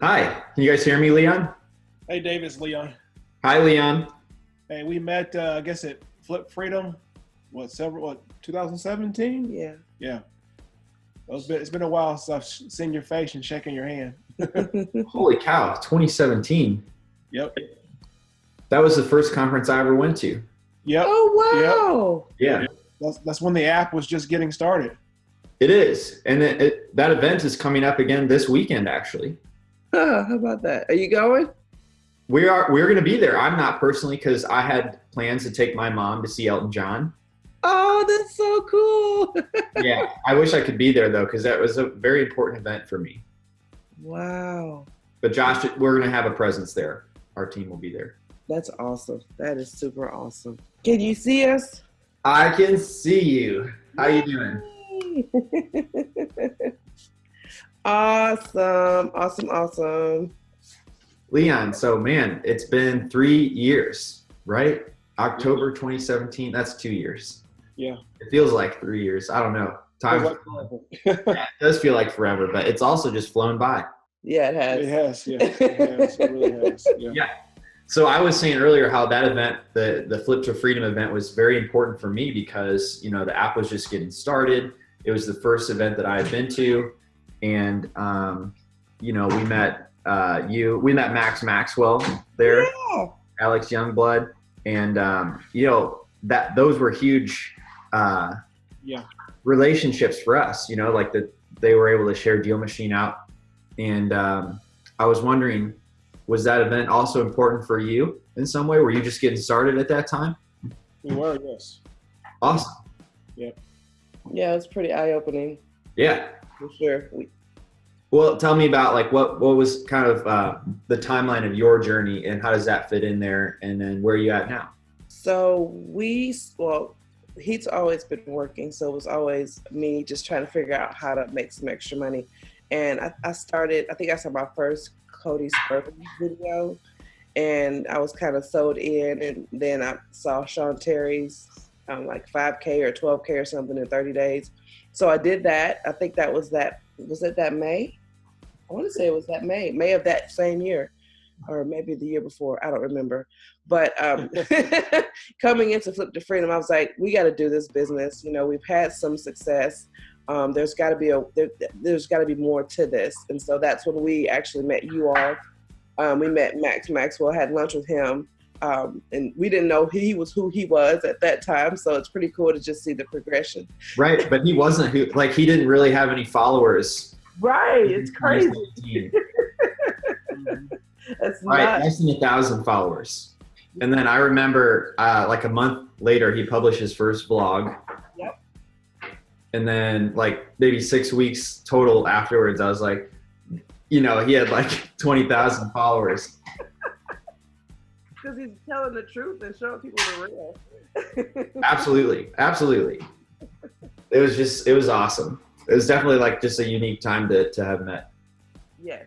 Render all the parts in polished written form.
Hi, can you guys hear me, Leon? Hey, Dave, it's Leon. Hi, Leon. Hey, we met, I guess, at Flip Freedom, 2017? Yeah. Yeah. It's been a while since I've seen your face and shaken your hand. Holy cow, 2017. Yep. That was the first conference I ever went to. Yep. Oh, wow. Yeah, That's when the app was just getting started. it is. And that event is coming up again this weekend, actually. How about that? Are you going? We're going to be there. I'm not personally because I had plans to take my mom to see Elton John. Oh, that's so cool. Yeah, I wish I could be there, though, because that was a very important event for me. Wow. But Josh, we're going to have a presence there. Our team will be there. That's awesome. That is super awesome. Can you see us? I can see you. How you doing? Awesome. Leon, so man, it's been 3 years, right? October 2017, that's 2 years. Yeah. It feels like 3 years. I don't know. Time yeah, it does feel like forever, but it's also just flown by. Yeah, it has. It has, yeah. It really has. Yeah. So I was saying earlier how that event, the Flip to Freedom event, was very important for me because, the app was just getting started. It was the first event that I had been to. And, we met we met Max Maxwell there, Yeah. Alex Youngblood. And, those were huge relationships for us, like that they were able to share DealMachine out. And I was wondering, was that event also important for you in some way? Were you just getting started at that time? We were, yes. Awesome. Yeah, it was pretty eye-opening. Yeah. For sure. Well, tell me about what was kind of the timeline of your journey and how does that fit in there, and then where are you at now? So he's always been working, so it was always me just trying to figure out how to make some extra money. And I saw my first Cody Spurgeon video, and I was kind of sold in, and then I saw Sean Terry's 5K or 12K or something in 30 days. So I did that. I think that was that May? I want to say it was that May of that same year, or maybe the year before. I don't remember. But coming into Flip to Freedom, I was like, we got to do this business. We've had some success. There's got to be there's got to be more to this. And so that's when we actually met you all. We met Max Maxwell, had lunch with him. And we didn't know he was who he was at that time. So it's pretty cool to just see the progression. Right. But he wasn't he didn't really have any followers. Right. It's crazy. That's right. Less than 1,000 followers. And then I remember a month later, he published his first vlog. Yep. And then maybe 6 weeks total afterwards, I was like, he had 20,000 followers. Because he's telling the truth and showing people the real. Absolutely. It was awesome. It was definitely just a unique time to have met. Yes.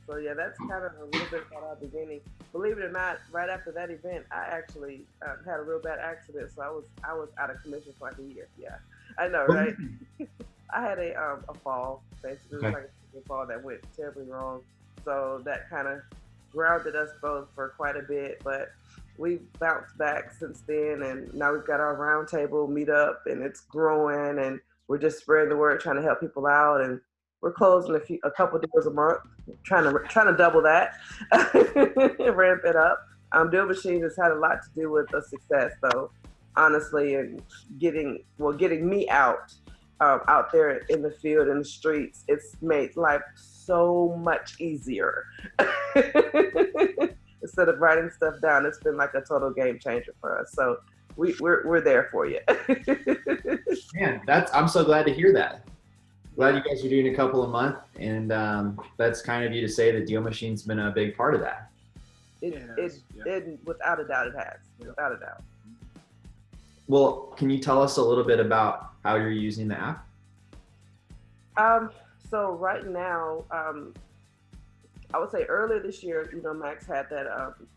So yeah, that's kind of a little bit about our beginning. Believe it or not, right after that event, I actually had a real bad accident. So I was out of commission for a year. Yeah, I know, right? I had a fall, basically. It was a fall that went terribly wrong. So that kind of grounded us both for quite a bit, but we've bounced back since then, and now we've got our roundtable meetup, and it's growing, and we're just spreading the word, trying to help people out, and we're closing a couple deals a month, trying to double that, ramp it up. DealMachine has had a lot to do with the success, though, honestly, and getting me out there in the field, in the streets. It's made life so much easier. Instead of writing stuff down, it's been a total game changer for us. So we're there for you. Man, I'm so glad to hear that. Glad you guys are doing a couple a month, and that's kind of you to say that DealMachine's been a big part of that. It without a doubt, it has. Without a doubt. Well, can you tell us a little bit about how you're using the app? So right now, I would say earlier this year, Max had that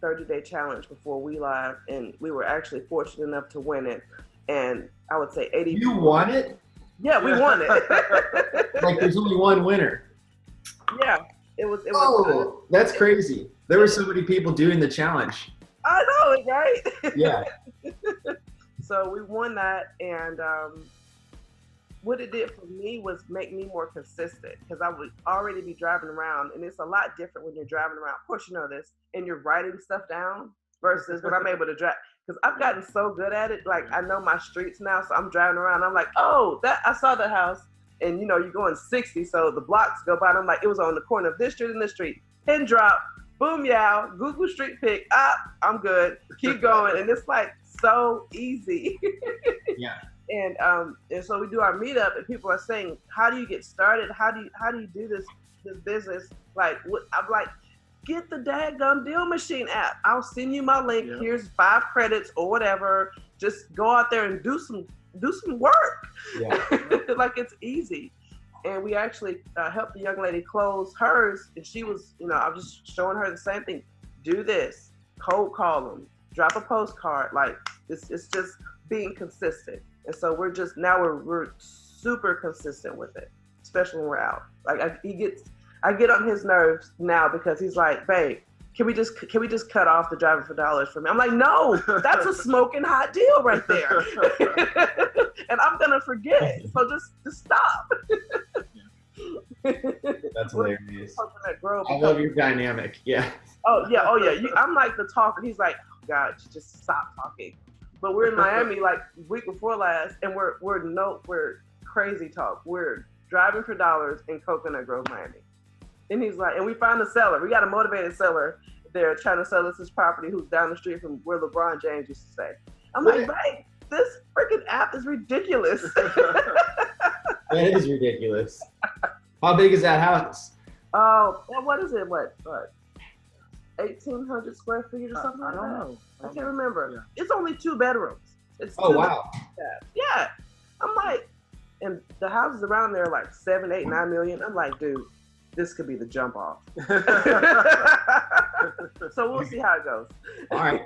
30-day challenge before We Live, and we were actually fortunate enough to win it. And I would say 80. You won it? Yeah, we won it. There's only one winner. Yeah. It was. Oh, that's crazy. There were so many people doing the challenge. I know it, right? Yeah. So we won that, and what it did for me was make me more consistent because I would already be driving around, and it's a lot different when you're driving around. Of course, you know this, and you're writing stuff down versus when I'm able to drive. Because I've gotten so good at it, like I know my streets now, so I'm driving around. I'm like, oh, that I saw the house, and you know, you're going 60, so the blocks go by. And I'm like, it was on the corner of this street and this street. Pin drop, boom, yow, Google Street pick, I'm good. Keep going, and it's like so easy. Yeah. And so we do our meetup, and people are saying, how do you get started? How do you do this business? Like, I'm like, get the daggum DealMachine app. I'll send you my link. Yep. Here's 5 credits or whatever. Just go out there and do some work. Yeah. Like, it's easy. And we actually helped the young lady close hers, and she was, I was just showing her the same thing. Do this, cold call them, drop a postcard. Like, it's just being consistent. And so we're super consistent with it, especially when we're out. Like I get on his nerves now because he's like, babe, can we just cut off the driving for dollars for me? I'm like, no, that's a smoking hot deal right there. And I'm gonna forget. So just stop. That's hilarious. I love your dynamic. Yeah. Oh yeah. I'm like the talker. He's like, oh, God, just stop talking. But we're in Miami like week before last, and we're crazy talk. We're driving for dollars in Coconut Grove, Miami. And he's like, and we found a seller. We got a motivated seller there trying to sell us this property who's down the street from where LeBron James used to stay. I'm like, babe, this freaking app is ridiculous. That is ridiculous. How big is that house? Oh, what is it? What? 1,800 square feet or something like that? I don't know. I can't remember. Yeah. It's only 2 bedrooms. Wow. Yeah. I'm like, and the houses around there are like 7, 8, 9 million. I'm like, dude, this could be the jump off. So we'll see how it goes. All right.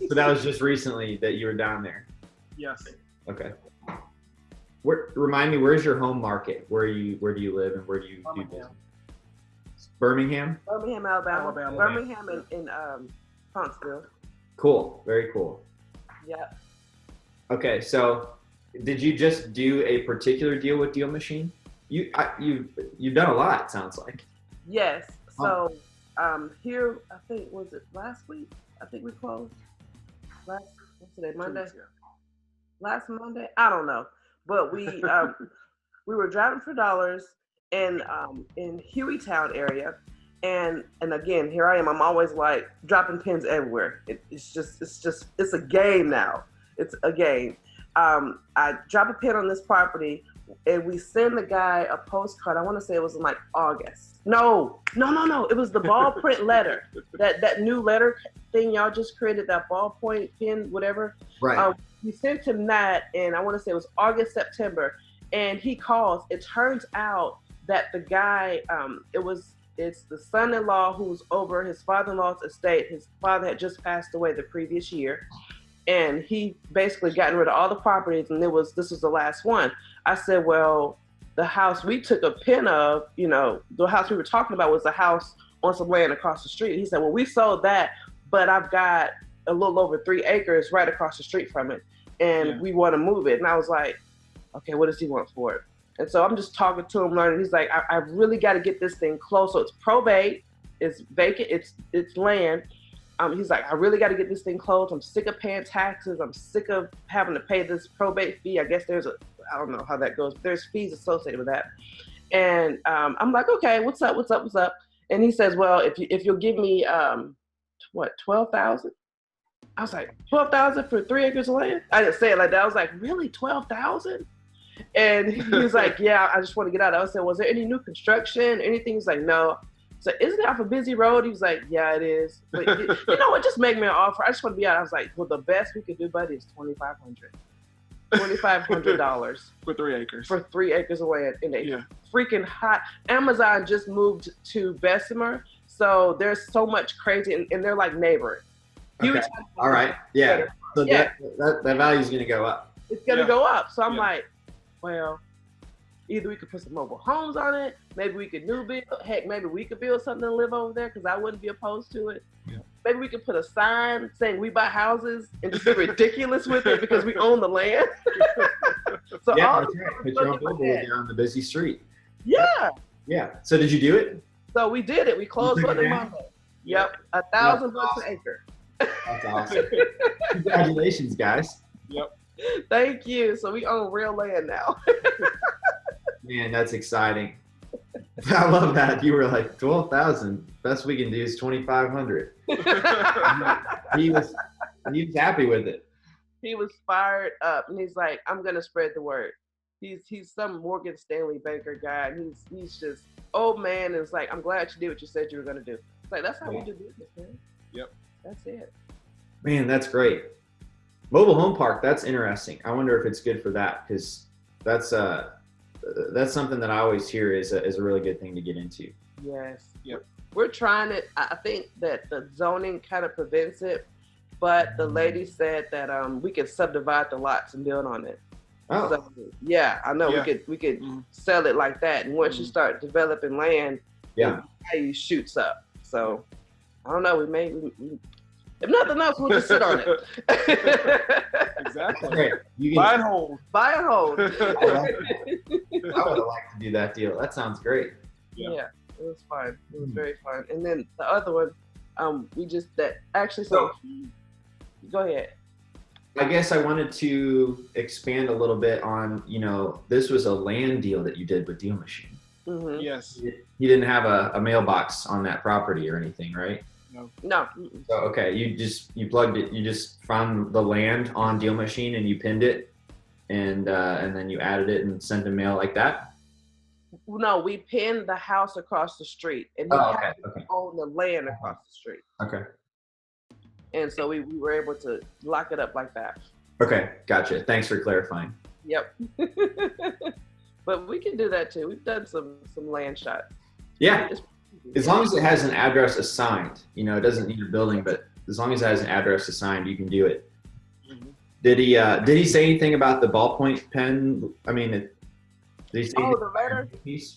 So that was just recently that you were down there. Yes. Okay. Remind me, where's your home market? Where do you live and where do you do business? Birmingham? Birmingham, Alabama. Birmingham in Huntsville. Cool. Very cool. Yeah. Okay, so did you just do a particular deal with DealMachine? You've done a lot, sounds like. Yes. So here, I think, was it last week? I think we closed. What's today? Monday? Last Monday? I don't know. But we were driving for dollars in Hueytown area. And again, here I am. I'm always like dropping pins everywhere. It's a game now. It's a game. I drop a pin on this property, and we send the guy a postcard. I want to say it was in like August. No. It was the ballprint letter. That new letter thing y'all just created. That ballpoint pen, whatever. Right. We sent him that, and I want to say it was August, September. And he calls. It turns out that the guy, it's the son-in-law who's over his father-in-law's estate. His father had just passed away the previous year, and he basically gotten rid of all the properties, and this was the last one. I said, well, the house we took a pin of, the house we were talking about was a house on some land across the street. He said, well, we sold that, but I've got a little over 3 acres right across the street from it, and we want to move it. And I was like, okay, what does he want for it? And so I'm just talking to him, learning. He's like, I really got to get this thing closed. So it's probate, it's vacant, it's land. He's like, I really got to get this thing closed. I'm sick of paying taxes. I'm sick of having to pay this probate fee. I guess I don't know how that goes, but there's fees associated with that. And I'm like, okay, what's up? And he says, well, if you'll give me, $12,000? I was like, $12,000 for 3 acres of land? I didn't say it like that. I was like, really, $12,000? And he was like, yeah, I just want to get out. I said, was there any new construction, anything? He's like, no. So isn't it off a busy road? He was like, yeah, it is. But you know what? Just make me an offer. I just want to be out. I was like, well, the best we could do, buddy, is $2,500 for 3 acres. For 3 acres of land in a freaking hot. Amazon just moved to Bessemer, so there's so much crazy, and they're like neighboring. Okay. All right. Yeah. So that value is going to go up. It's going to go up. So I'm like, well, Either we could put some mobile homes on it, maybe we could new build. Heck, maybe we could build something and live over there because I wouldn't be opposed to it. Yeah. Maybe we could put a sign saying we buy houses and just be ridiculous with it because we own the land. So Yeah, all that's right. Put your own billboard down the busy street. Yeah. Yeah. So did you do it? So we did it. We closed on it Monday. Yep. $1,000 an acre. That's awesome. Congratulations, guys. Yep. Thank you. So we own real land now. Man, that's exciting. I love that. You were like 12,000. Best we can do is 2,500. He was happy with it. He was fired up, and he's like, "I'm gonna spread the word." He's some Morgan Stanley banker guy, and he's just old man, and it's like, "I'm glad you did what you said you were gonna do." It's like that's how we do business, man. Yep. That's it. Man, that's great. Mobile home park. That's interesting. I wonder if it's good for that because that's something that I always hear is a really good thing to get into. Yes. Yep. We're trying it. I think that the zoning kind of prevents it, but the lady said that we could subdivide the lots and build on it. Oh, So, yeah, I know Yeah. we could sell it like that, and once you start developing land, yeah. the value shoots up. So I don't know. We if nothing else, we'll just sit on it. Exactly. Great. You Buy can, and hold. Buy and hold. I would have liked to do that deal. That sounds great. Yeah. Yeah, it was fun. It was very fun. And then the other one, so go ahead. I guess I wanted to expand a little bit on, this was a land deal that you did with DealMachine. Mm-hmm. Yes. You didn't have a mailbox on that property or anything, right? No. So, okay, you plugged it, you just found the land on DealMachine and you pinned it and then you added it and sent a mail like that? No, we pinned the house across the street, and Okay. own the land across the street. Okay. And so we were able to lock it up like that. Okay, gotcha. Thanks for clarifying. Yep. But we can do that too. We've done some land shots. Yeah, as long as it has an address assigned, it doesn't need a building, but as long as it has an address assigned, you can do it. Mhm. Did he say anything about the ballpoint pen? I mean, did he say anything the letter? piece?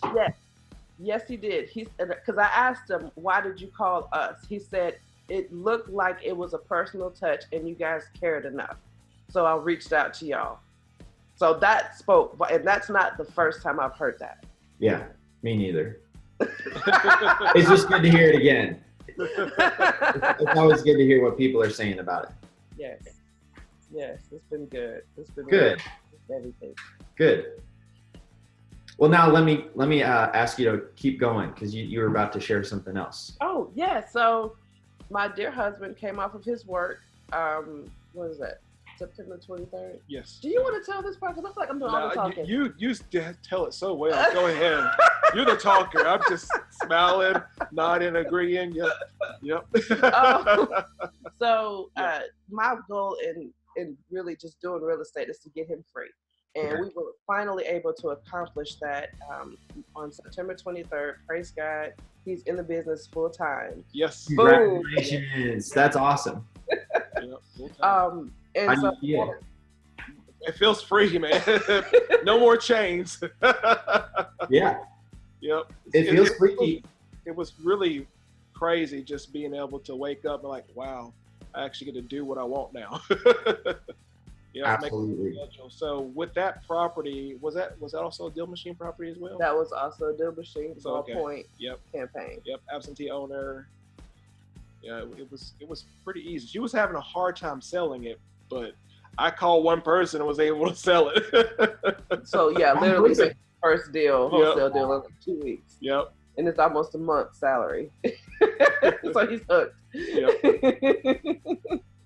Yes, he did. Because I asked him, why did you call us? He said, it looked like it was a personal touch and you guys cared enough. So I reached out to y'all. So that spoke, and that's not the first time I've heard that. Yeah, me neither. It's just good to hear it again. It's always good to hear what people are saying about it. Yes, it's been good. It's been Good. Everything. Good. Well, now let me ask you to keep going because you were about to share something else. Oh, yeah. So my dear husband came off of his work. What is that? September 23rd. Yes. Do you want to tell this part? Because I feel like I'm doing all the talking. You tell it so well. Go ahead. You're the talker. I'm just smiling, nodding, agreeing. Yep. My goal in really just doing real estate is to get him free. And we were finally able to accomplish that on September 23rd. Praise God. He's in the business full time. Yes. Congratulations. That's awesome. And How do so you feel? It feels free, man. No more chains. Yeah. Yep. It feels freaky. It was really crazy just being able to wake up and like, wow, I actually get to do what I want now. Absolutely. So with that property, was that also a DealMachine property as well? that was also a DealMachine Okay. ballpoint Yep. campaign. Yep. Absentee owner. Yeah, it was pretty easy. She was having a hard time selling it, but I called one person and was able to sell it. So yeah, literally the first deal, wholesale deal in like 2 weeks. Yep. And it's almost a month's salary. So he's hooked. Yep.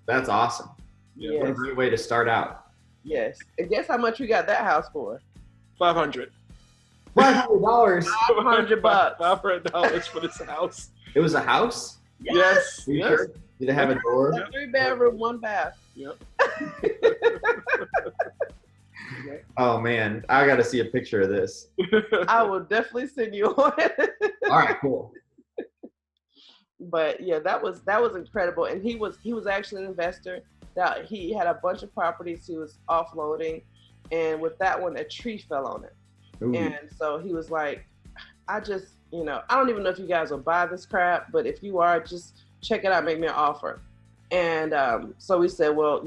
That's awesome. Yep. What a great way to start out. Yes. And guess how much we got that house for? $500. $500. $500. $500 for this house. It was a house? Yes. Are you Yes. sure? Did it have a door? 3 bedroom, 1 bath. Yep. Oh man, I got to see a picture of this. I will definitely send you one. All right, cool. But yeah, that was incredible. And he was actually an investor. That he had a bunch of properties he was offloading, and with that one, a tree fell on it. Ooh. And so he was like, I just, I don't even know if you guys will buy this crap, but if you are, just check it out, make me an offer. And so we said, well,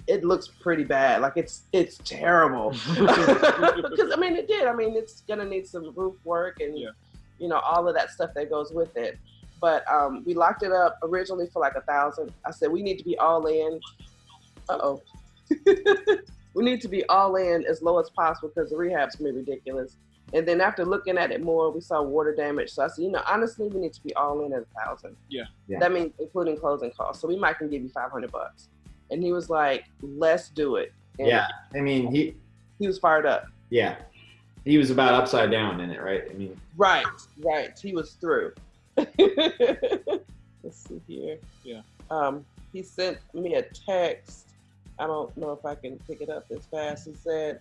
it looks pretty bad. Like it's terrible. Because it did. It's gonna need some roof work and all of that stuff that goes with it. But we locked it up originally for like $1,000. I said we need to be all in. We need to be all in as low as possible because the rehab's gonna be ridiculous. And then after looking at it more, we saw water damage. So I said, honestly, we need to be all in at $1,000. Yeah. That means including closing costs. So we might can give you $500. And he was like, let's do it. And yeah. he was fired up. Yeah. He was about upside down in it, right? Right. He was through. Let's see here. Yeah. He sent me a text. I don't know if I can pick it up this fast. He said,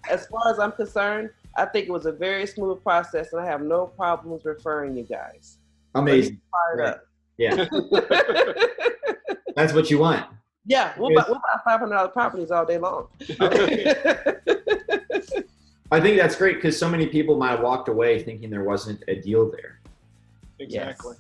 as far as I'm concerned, I think it was a very smooth process and I have no problems referring you guys. Amazing. Fired up. Yeah. That's what you want. Yeah, we'll buy $500 properties all day long. I think that's great because so many people might have walked away thinking there wasn't a deal there. Exactly.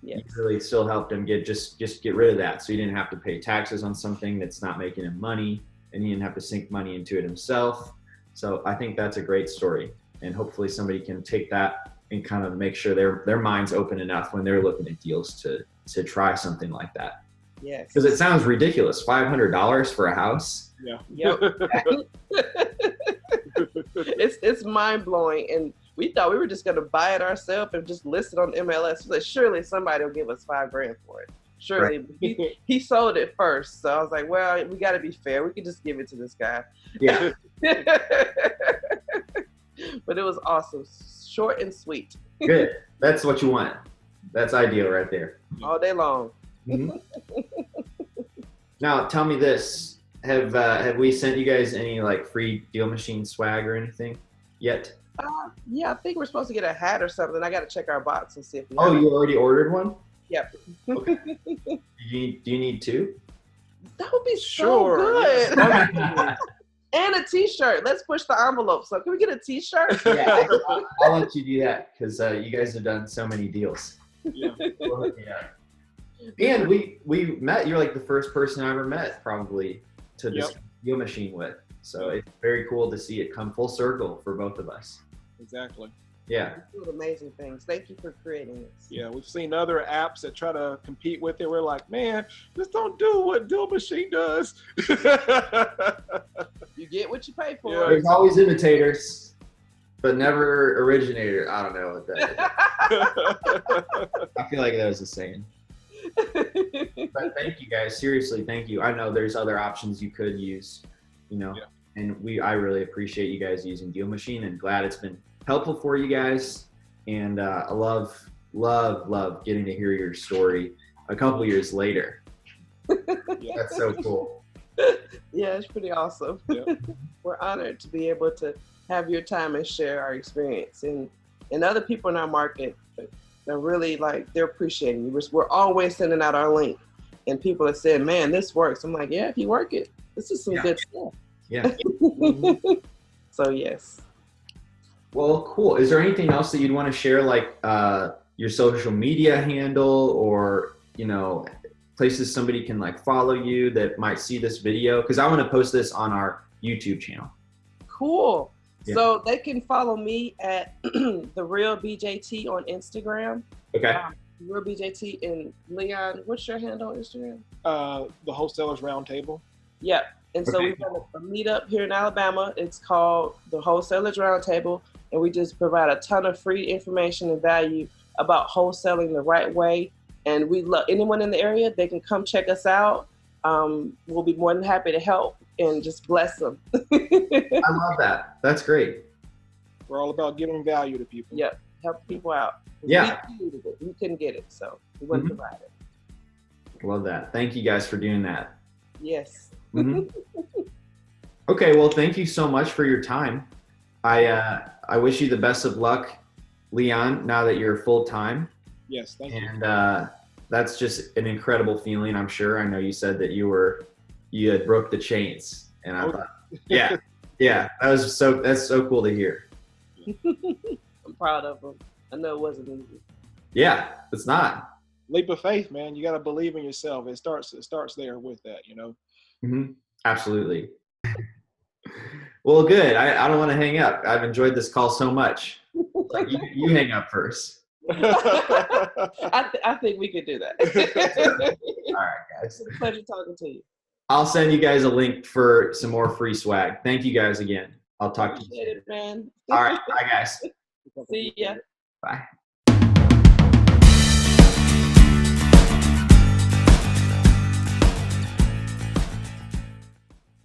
Yes. You really still helped him get rid of that, so you didn't have to pay taxes on something that's not making him money, and he didn't have to sink money into it himself. So I think that's a great story, and hopefully somebody can take that and kind of make sure their mind's open enough when they're looking at deals to try something like that. Yes. Because it sounds ridiculous, $500 for a house. Yeah. Yep. It's mind blowing, and we thought we were just gonna buy it ourselves and just list it on MLS. We said, surely somebody will give us $5,000 for it. Surely. Right. He sold it first, so I was like, well, we got to be fair. We could just give it to this guy. Yeah. But it was awesome, short and sweet. Good. That's what you want. That's ideal right there. All day long. Mm-hmm. Now, tell me this: have we sent you guys any like free DealMachine swag or anything yet? Yeah, I think we're supposed to get a hat or something. I got to check our box and see if we Oh, have you already ordered one? Yep. Okay. Do you need two? That would be Sure, so good. yes. And a T-shirt. Let's push the envelope. So can we get a T-shirt? Yeah, I'll let you do that because you guys have done so many deals. Yeah. Yeah. And we met. You're like the first person I ever met probably to this DealMachine with. So it's very cool to see it come full circle for both of us. Exactly. Yeah. You're doing amazing things. Thank you for creating this. Yeah, we've seen other apps that try to compete with it. We're like, man, just don't do what DealMachine does. You get what you pay for. Yeah. There's always imitators, but never originator. I don't know what that is. I feel like that was a saying. But thank you guys. Seriously, thank you. I know there's other options you could use, and I really appreciate you guys using DealMachine and glad it's been helpful for you guys. And I love getting to hear your story a couple years later. That's so cool. Yeah, it's pretty awesome. Yeah. We're honored to be able to have your time and share our experience. And other people in our market, they're really they're appreciating you. We're always sending out our link. And people have said, man, this works. I'm like, yeah, if you work it, this is some good stuff. Yeah. So, yes. Well, cool. Is there anything else that you'd want to share, like your social media handle or, places somebody can follow you that might see this video? Because I want to post this on our YouTube channel. Cool. Yeah. So they can follow me at The Real BJT on Instagram. Okay. Real BJT. And Leon, what's your handle on Instagram? The Wholesalers Roundtable. Yeah. And so Okay. we've done a meetup here in Alabama. It's called the Wholesalers Roundtable. And we just provide a ton of free information and value about wholesaling the right way. And we love anyone in the area. They can come check us out. We'll be more than happy to help and just bless them. I love that. That's great. We're all about giving value to people. Yep. Help people out. Yeah. We couldn't get it, so we wouldn't Mhm. provide it. Love that. Thank you guys for doing that. Yes. Mhm. Okay. Well, thank you so much for your time. I wish you the best of luck, Leon, now that you're full time. Yes, thank you. And that's just an incredible feeling, I'm sure. I know you said that you had broke the chains, and I thought, yeah, Yeah, that's so cool to hear. I'm proud of them. I know it wasn't easy. Yeah, it's not. Leap of faith, man. You got to believe in yourself. It starts there with that, Mm-hmm. Absolutely. Well, good. I don't want to hang up. I've enjoyed this call so much. Like you hang up first. I think we could do that. All right, guys. It's a pleasure talking to you. I'll send you guys a link for some more free swag. Thank you guys again. I'll talk to you Appreciate it, man. soon. All right. Bye, guys. See ya. Bye.